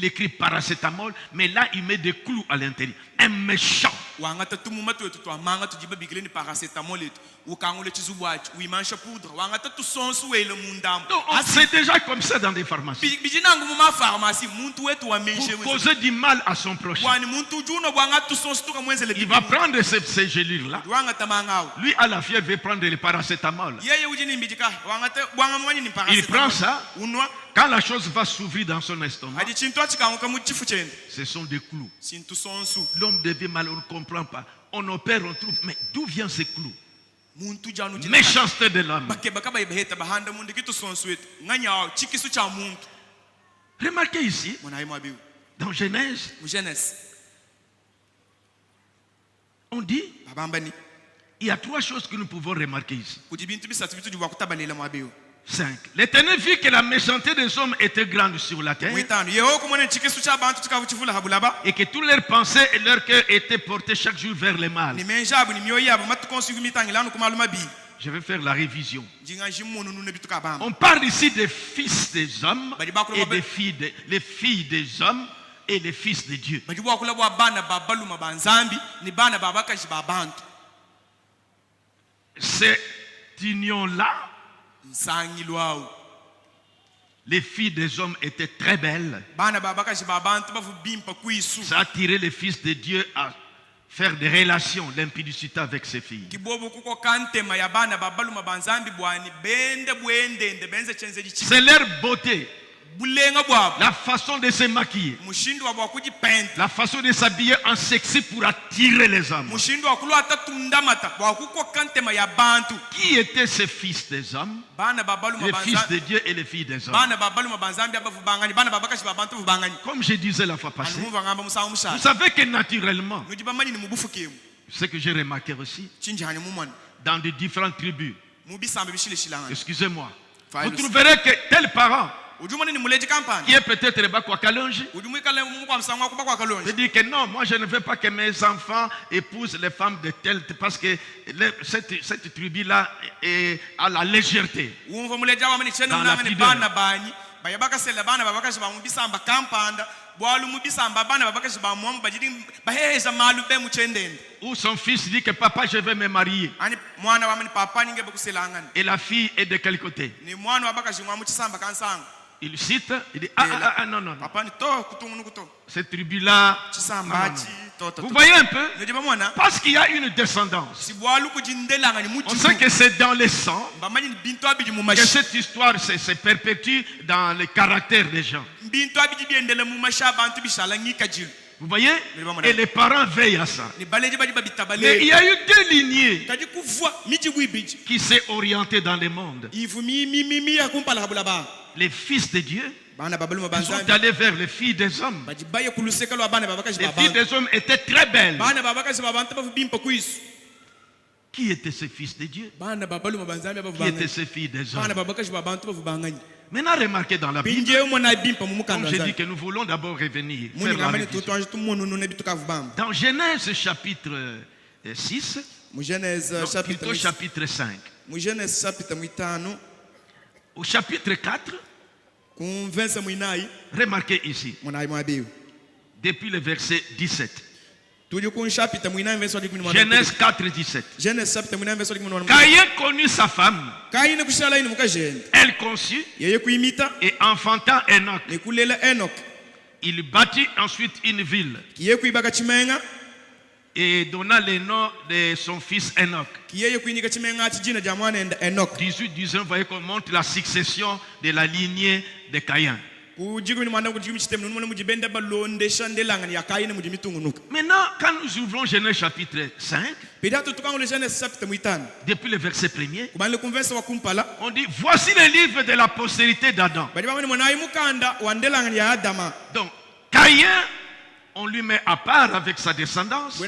il écrit paracétamol, mais là il met des clous à l'intérieur. Un méchant. Donc c'est déjà comme ça dans des pharmacies. Pour causer du mal à son prochain. Il va prendre ces gélules-là. Lui, à la fièvre, il va prendre le paracétamol. Il prend ça. Quand la chose va s'ouvrir dans son estomac, ce sont des clous. L'homme devient malheureux, on ne comprend pas. On opère, on trouve. Mais d'où viennent ces clous? Méchanceté de l'homme. Remarquez ici, dans Genèse, on dit, il y a trois choses que nous pouvons remarquer ici. 5. L'Éternel vit que la méchanceté des hommes était grande sur la terre, et que toutes leurs pensées et leurs cœurs étaient portés chaque jour vers le mal. Je vais faire la révision. On parle ici des fils des hommes et des filles les filles des hommes et les fils de Dieu. Cette union-là, les filles des hommes étaient très belles. Ça a attiré les fils de Dieu à faire des relations, l'impudicité avec ses filles. C'est leur beauté, la façon de se maquiller, la façon de s'habiller en sexy pour attirer les hommes. Qui étaient ces fils des hommes? Les fils de Dieu et les filles des hommes. Comme je disais la fois passée, vous savez que naturellement, ce que j'ai remarqué aussi, dans de différentes tribus, excusez-moi, vous trouverez que tel parent qui est peut-être Bakwakalonji, je dis que non, moi je ne veux pas que mes enfants épousent les femmes de telle, parce que cette tribu-là est à la légèreté. Dans la pudeur. Ou son fils dit que papa, je vais me marier. Et la fille est de quel côté? Il cite, il dit non. Cette tribu-là, vous voyez un peu? Parce qu'il y a une descendance. On sait que c'est dans le sang que cette histoire se perpétue dans le caractère des gens. Vous voyez? Et les parents veillent à ça. Mais il y a eu deux lignées qui s'est orientées dans le monde. Les fils de Dieu, ils sont allés vers les filles des hommes. Les filles des hommes étaient très belles. Qui étaient ces fils de Dieu? Qui étaient ces filles des hommes? Maintenant, remarquez dans la Bible, comme j'ai dit que nous voulons d'abord revenir faire la révision. Dans Genèse chapitre 6, plutôt chapitre 5, au chapitre 4, remarquez ici, depuis le verset 17. Genèse 4, 17. Caïn connut sa femme. Elle conçut et enfanta Enoch. Il bâtit ensuite une ville et donna le nom de son fils Enoch. 18-19, vous voyez qu'on montre la succession de la lignée de Caïn. Maintenant, quand nous ouvrons Genèse chapitre 5, depuis le verset 1er, on dit voici le livre de la postérité d'Adam. Donc, Caïn, on lui met à part avec sa descendance.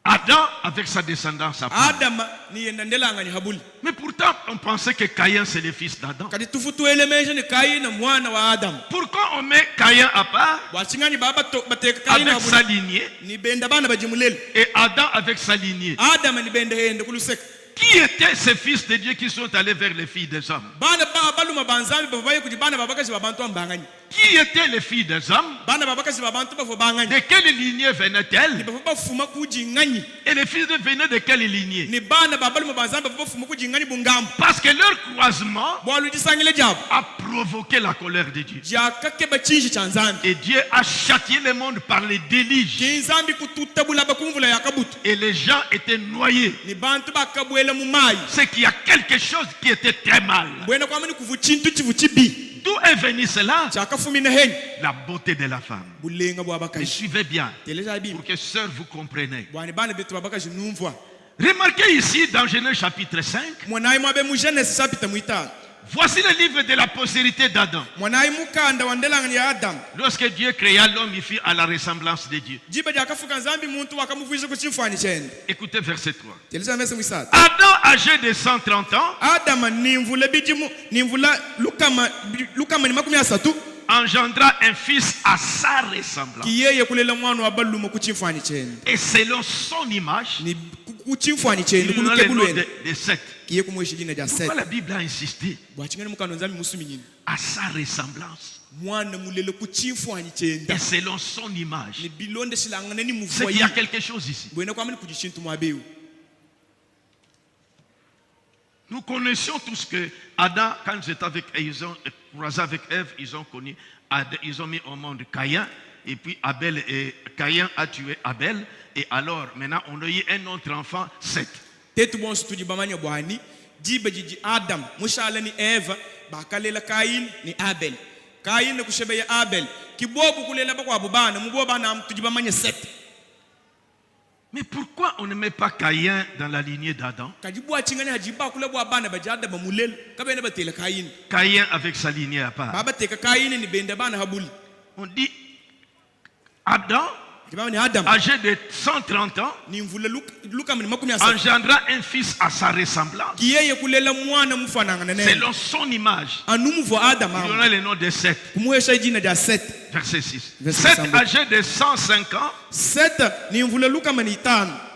Adam avec sa descendance à part. Mais pourtant, on pensait que Caïn c'est le fils d'Adam. Pourquoi on met Caïn à part avec sa lignée et Adam avec sa lignée? Qui étaient ces fils de Dieu qui sont allés vers les filles des hommes? Qui étaient les filles des hommes? De quelle lignée venaient-elles? Et les filles venaient de quelle lignée? Parce que leur croisement a provoqué la colère de Dieu. Et Dieu a châtié le monde par les déluges. Et les gens étaient noyés. C'est qu'il y a quelque chose qui était très mal. D'où est venu cela? La beauté de la femme. Mais suivez bien pour que sœurs vous compreniez. Remarquez ici dans Genèse chapitre 5. Voici le livre de la postérité d'Adam. Lorsque Dieu créa l'homme, il fit à la ressemblance de Dieu. Écoutez verset 3. Adam, âgé de 130 ans, engendra un fils à sa ressemblance. Et selon son image, il donna le nom de Seth. Pourquoi la Bible a insisté? À sa ressemblance. Et selon son image. C'est qu'il y a quelque chose ici. Nous connaissions tous que Adam, quand ils étaient avec ils ont croisé avec Ève, ils ont connu, ils ont mis au monde Caïn, et puis Abel et Caïn a tué Abel, et alors maintenant on a eu un autre enfant, Seth. Adam, mushala ni Eva, bakalela Caïn ni Abel. Caïn ne kushebe Abel. Kibobu kulela bakwa bubana, mubobana tujibamanya Seth. Mais pourquoi on ne met pas Caïn dans la lignée d'Adam? Caïn avec sa lignée à part. On dit Adam, âgé de 130 ans, engendra un fils à sa ressemblance. Selon son image. Il donna le nom de Seth. Verset 6. Seth, âgé de 105 ans,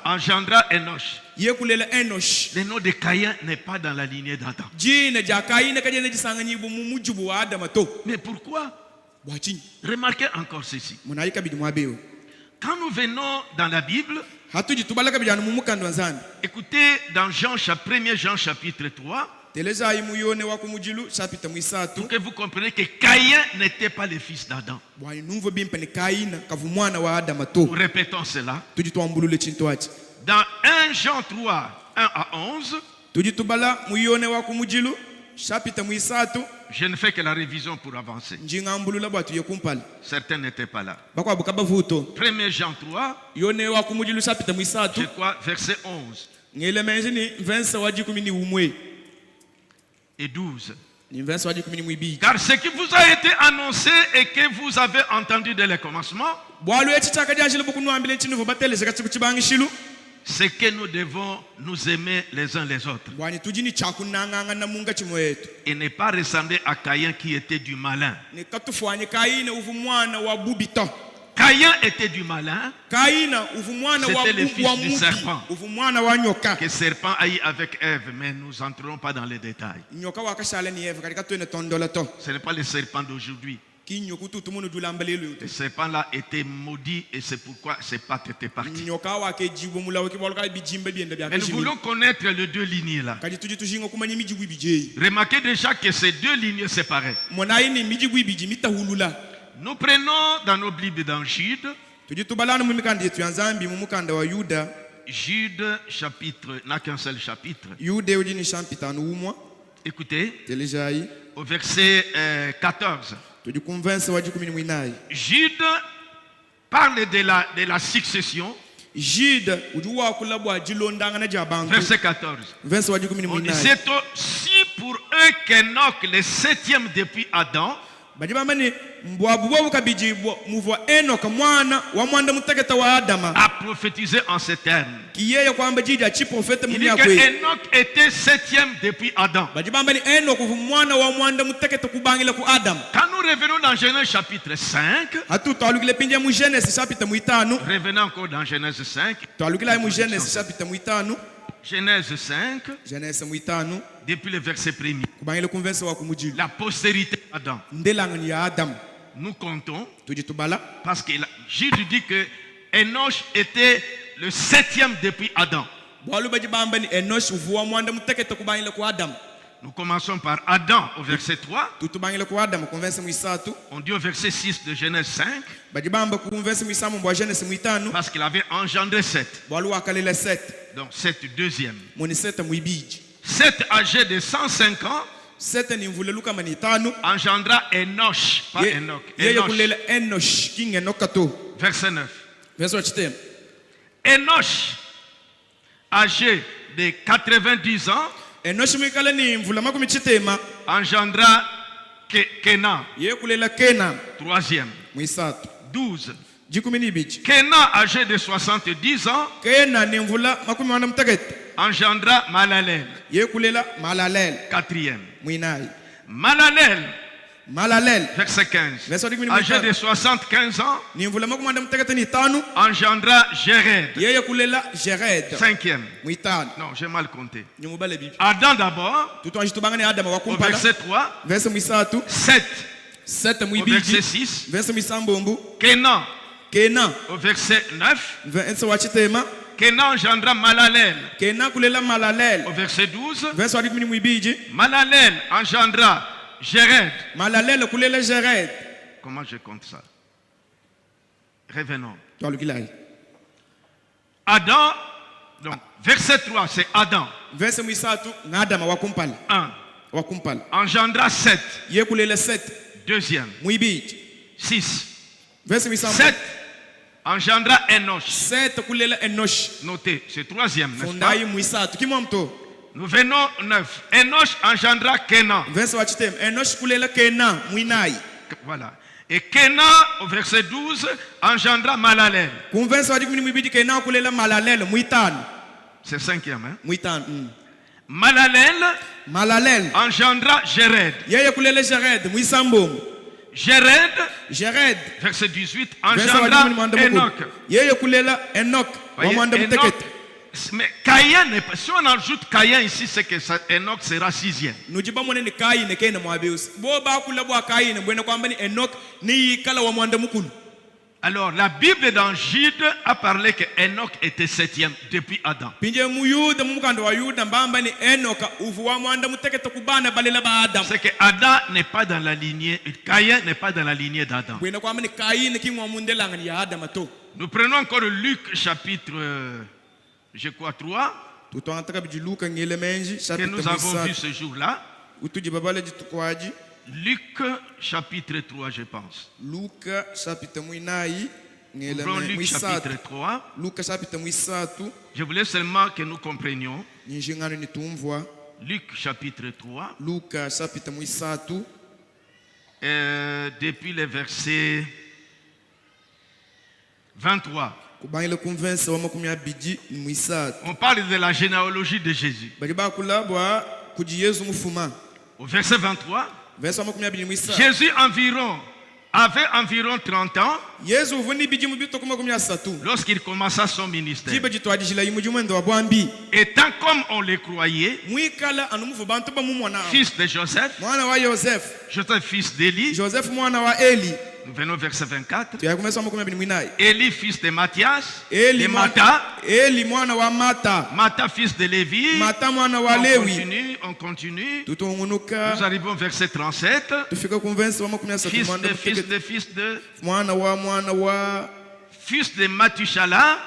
engendra Enoch. Le nom de Caïn n'est pas dans la lignée d'Adam. Mais pourquoi? Remarquez encore ceci. Quand nous venons dans la Bible, écoutez dans 1 Jean chapitre 3, pour que vous compreniez que Caïn n'était pas le fils d'Adam. Nous répétons cela. Dans 1 Jean 3, 1 à 11, je ne fais que la révision pour avancer. Certains n'étaient pas là. 1 Jean 3, je crois, verset 11 et 12. Car ce qui vous a été annoncé et que vous avez entendu dès le commencement, c'est que nous devons nous aimer les uns les autres. Et ne pas ressembler à Caïn qui était du malin. Caïn était du malin. C'était le fils du serpent. Que serpent a eu avec Ève, mais nous n'entrons pas dans les détails. Ce n'est pas le serpent d'aujourd'hui. Le serpent-là était maudit et c'est pourquoi ses pattes étaient parties. Mais nous voulons connaître les deux lignées-là. Remarquez déjà que ces deux lignées séparées. Nous prenons dans nos Bibles dans Jude. Jude chapitre, n'a qu'un seul chapitre. Écoutez, au verset 14. Jude parle de la succession. Verset 14. On dit, c'est aussi pour eux qu'Enoch, le 7e depuis Adam, a prophétisé en ces termes. Il dit que Enoch était 7e depuis Adam. Quand nous revenons dans Genèse chapitre 5, revenons encore dans Genèse 5, Genèse 5, depuis le verset 1er, la postérité d'Adam. Nous comptons, parce que Jude dit que Enoch était le 7e depuis Adam. Nous commençons par Adam au verset 3. On dit au verset 6 de Genèse 5. Parce qu'il avait engendré 7. Donc 7 deuxième. 7 âgé de 105 ans engendra Enoch, pas Enoch. Verset 9. Enoch, âgé de 90 ans, engendra Kenan, troisième. 12. Kenan, âgé de 70 ans, engendra Malalel, quatrième. Malalel, verset 15, âgé de 75 ans, engendra Jéred, cinquième. Non, j'ai mal compté. Adam d'abord, au verset 3, 7 au verset 6, Kenan au verset 9, Kenan engendra Malalel au verset 12, Malalel engendra Jéred. Comment je compte ça? Revenons. Adam, donc verset 3, c'est Adam. 1. Engendra 7. Deuxième. 6. 7. Engendra Enoch. Notez, c'est troisième, n'est-ce pas? Nous venons 9. Enoch engendra Kenan. Voilà. Et Kenan, au verset 12, engendra Malalel. C'est cinquième. Hein? Malalel engendra Jéred. Jéred, verset 18, engendra Enoch. Mais Caïn, si on ajoute Caïn ici, c'est que Enoch sera sixième. Alors la Bible dans Jude a parlé que Enoch était septième depuis Adam. C'est que Adam n'est pas dans la lignée, Caïn n'est pas dans la lignée d'Adam. Nous prenons encore Luc chapitre, je crois 3, que nous avons vu ce jour-là. Luc chapitre 3, je pense. Luc chapitre 3. Je voulais seulement que nous comprenions. Luc chapitre 3. Depuis le verset 23. On parle de la généalogie de Jésus. Au verset 23. Jésus avait environ 30 ans lorsqu'il commença son ministère. Étant comme on le croyait, fils de Joseph, Joseph fils d'Élie. Nous venons au verset 24. Élie fils de Matthias, de Mata fils de Lévi. On continue. Nous arrivons au verset 37. Fils de Matushala.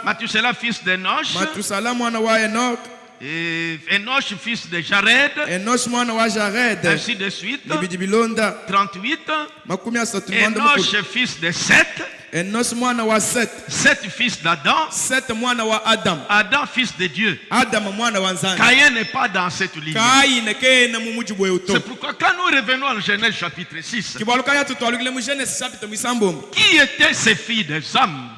Matushala fils d'Enoch. Et Enoch fils de Jared. Ainsi de suite. 38. Enoch fils de Seth. 7 fils d'Adam. Adam fils de Dieu. Caïn n'est pas dans cette ligne. C'est pourquoi quand nous revenons en Genèse chapitre 6, qui étaient ces filles des hommes?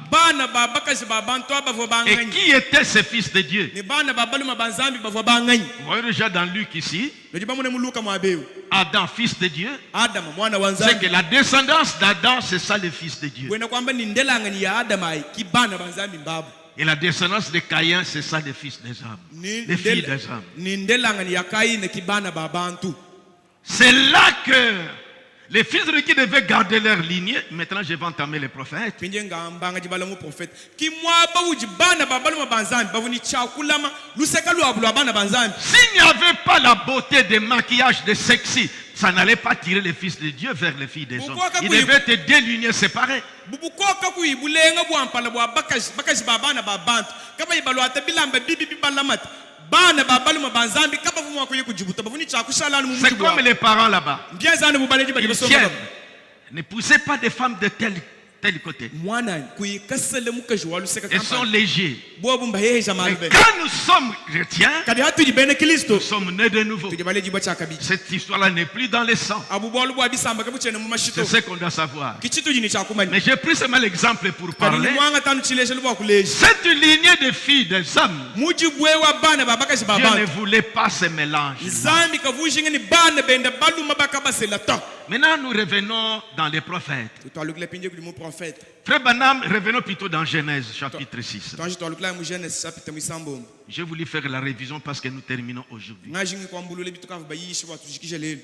Et qui étaient ces fils de Dieu? Vous voyez déjà dans Luc ici, Adam fils de Dieu. C'est que la descendance d'Adam, c'est ça le fils de Dieu. Et la descendance de Caïn, c'est ça les fils des hommes. Les filles des hommes. C'est là que les fils de qui devaient garder leur lignée. Maintenant, je vais entamer les prophètes. S'il n'y avait pas la beauté des maquillages de sexy, ça n'allait pas tirer les fils de Dieu vers les filles des hommes. Ils devaient être deux lignées séparées. C'est comme les parents là-bas. Ils tiennent. Ne poussez pas des femmes de tel côté. Elles sont légers. Mais quand nous sommes chrétiens, nous sommes nés de nouveau. Cette histoire-là n'est plus dans le sang. C'est ce qu'on doit savoir. Mais j'ai pris seulement l'exemple pour parler. Cette lignée de filles des hommes, Dieu ne voulait pas ce mélange. Maintenant, nous revenons dans les prophètes. Frère Branham, revenons plutôt dans Genèse chapitre 6. J'ai voulu faire la révision parce que nous terminons aujourd'hui.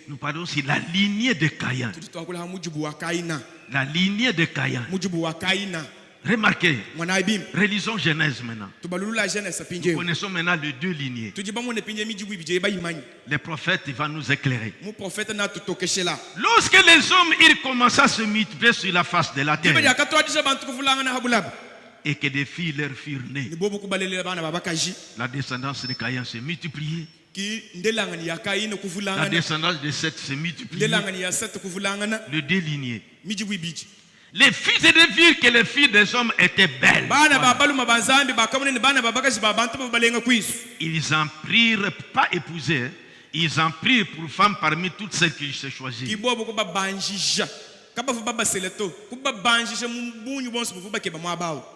Nous parlons aussi de la lignée de Caïn. La lignée de Caïn. Remarquez, relisons Genèse maintenant. Nous connaissons maintenant les deux lignées. Les prophètes, il va nous éclairer. Lorsque les hommes ils commencent à se multiplier sur la face de la terre et que des filles leur furent nées, la descendance de Caïn s'est multipliée. La descendance de Seth s'est multipliée. Les deux lignées. Les filles et les virent que les filles des hommes étaient belles. Voilà. Ils en prirent, pas épouser, ils en prirent pour femmes parmi toutes celles qu'ils se choisirent.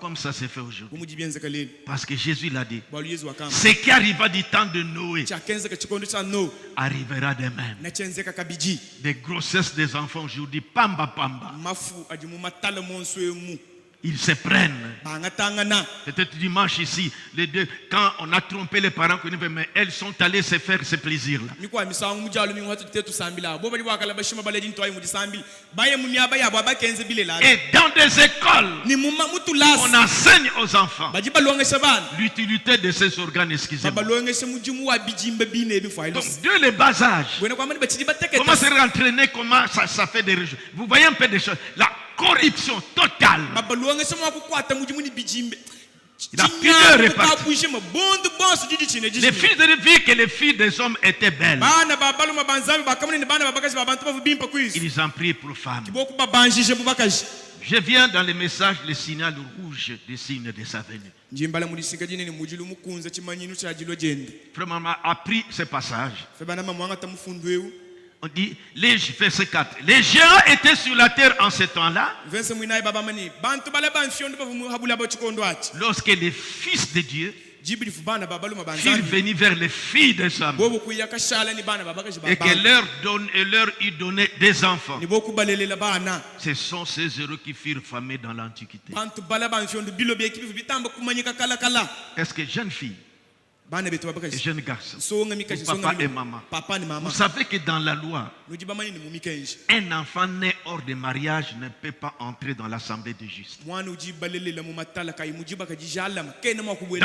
Comme ça c'est fait aujourd'hui. Parce que Jésus l'a dit. Ce qui arriva du temps de Noé arrivera de même. Des grossesses des enfants aujourd'hui, pamba pamba. Ils se prennent. Peut-être dimanche ici, les deux, quand on a trompé les parents, mais elles sont allées se faire ce plaisir-là. Et dans des écoles, on enseigne aux enfants l'utilité de ces organes, excusez-moi. Donc, dès le bas âge, comment se entraîner, comment ça fait des régions. Vous voyez un peu des choses. La corruption totale. La pudeur est partie. Les filles de vie que les filles des hommes étaient belles. Ils en prient pour femmes. Je viens dans le message, le signal rouge des signes de sa venue. Frère Maman a pris ce passage. On dit, verset 4. Les géants étaient sur la terre en ce temps-là. Lorsque les fils de Dieu furent venus vers les filles des hommes et que leur eut donné des enfants. Ce sont ces heureux qui furent famés dans l'Antiquité. Est-ce que jeune fille et jeunes garçons, papa et maman, vous savez que dans la loi, un enfant né hors de mariage ne peut pas entrer dans l'assemblée des justes. Dans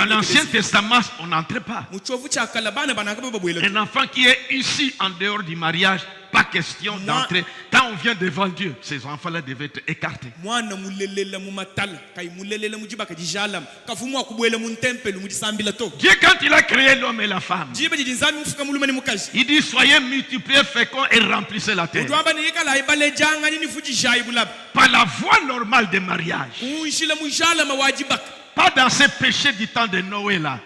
l'Ancien Testament, on n'entrait pas. Un enfant qui est ici en dehors du mariage, pas question d'entrer. Quand on vient devant Dieu, ces enfants-là devaient être écartés. Dieu, quand il a créé l'homme et la femme, il dit soyez multipliés, féconds et remplissez la terre. Par la voie normale des mariages. Pas dans ces péchés du temps de Noé là.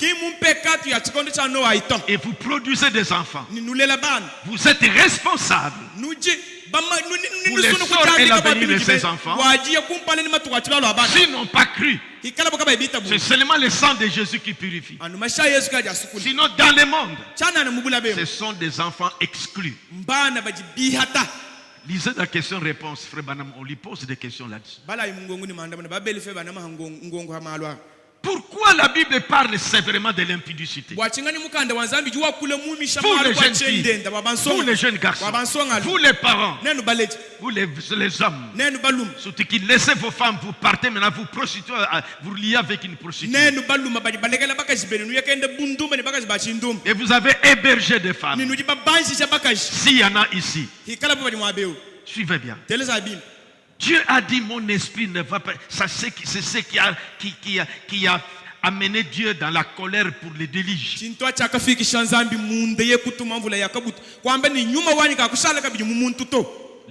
Et vous produisez des enfants. Vous êtes responsables pour les sorts et l'avenir de ces enfants. S'ils n'ont pas cru, c'est seulement le sang de Jésus qui purifie. Sinon dans le monde, ce sont des enfants exclus. Lisez la question-réponse, Frère Branham, on lui pose des questions là-dessus. Pourquoi la Bible parle sévèrement de l'impudicité? Vous les jeunes filles, vous les jeunes garçons, vous les parents, vous les hommes, surtout qui laissez vos femmes, vous partez maintenant, vous prostituez, vous liez avec une prostituée. Et vous avez hébergé des femmes. S'il y en a ici, suivez bien. Dieu a dit, mon esprit ne va pas. C'est ce qui a amené Dieu dans la colère pour les déluges.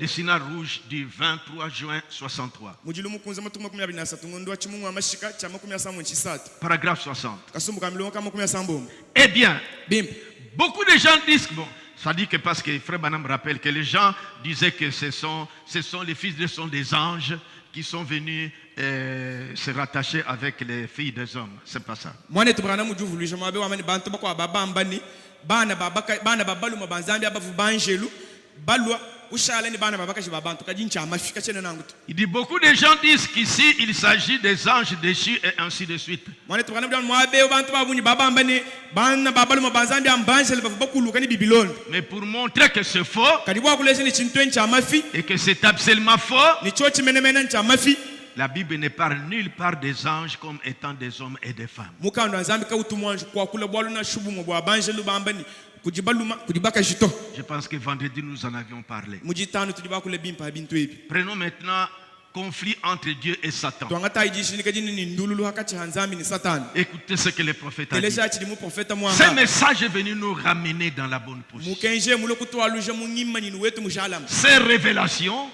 Le signal rouge du 23 juin 63. Paragraphe 60. Eh bien, beaucoup de gens disent, bon, ça dit que parce que Frère Branham rappelle que les gens disaient que ce sont les fils de sont des anges qui sont venus se rattacher avec les filles des hommes. C'est pas ça. Il dit beaucoup de gens disent qu'ici il s'agit des anges déchus et ainsi de suite. Mais pour montrer que c'est faux et que c'est absolument faux, la Bible ne parle nulle part des anges comme étant des hommes et des femmes. Je pense que vendredi nous en avions parlé. Prenons maintenant conflit entre Dieu et Satan. Écoutez ce que le prophète a dit. Ce message est venu nous ramener dans la bonne position. Ces révélations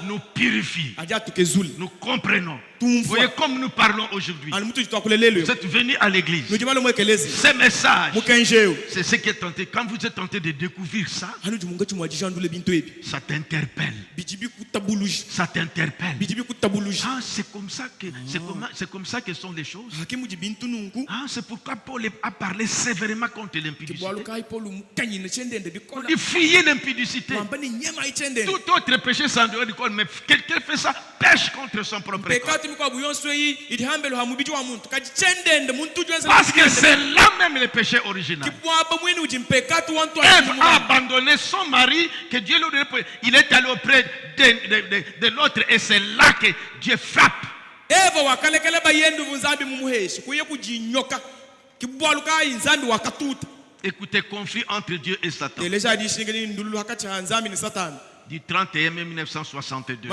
nous purifient. Nous comprenons. Vous voyez comme nous parlons aujourd'hui. Vous êtes venus à l'église. Ce message, c'est ce qui est tenté. Quand vous êtes tenté de découvrir ça, ça t'interpelle. Ça t'interpelle. Ah, c'est comme ça que sont les choses. Ah, c'est pourquoi Paul a parlé sévèrement contre l'impudicité. Il fuyait l'impudicité. Tout autre péché s'en dehors du corps, mais quelqu'un fait ça, pêche contre son propre corps. Parce que c'est là même le péché original. Ève a abandonné son mari que Dieu lui a donné. Il est allé auprès de l'autre et c'est là que Dieu frappe. Écoutez, conflit entre Dieu et Satan. Du 31 mai 1962.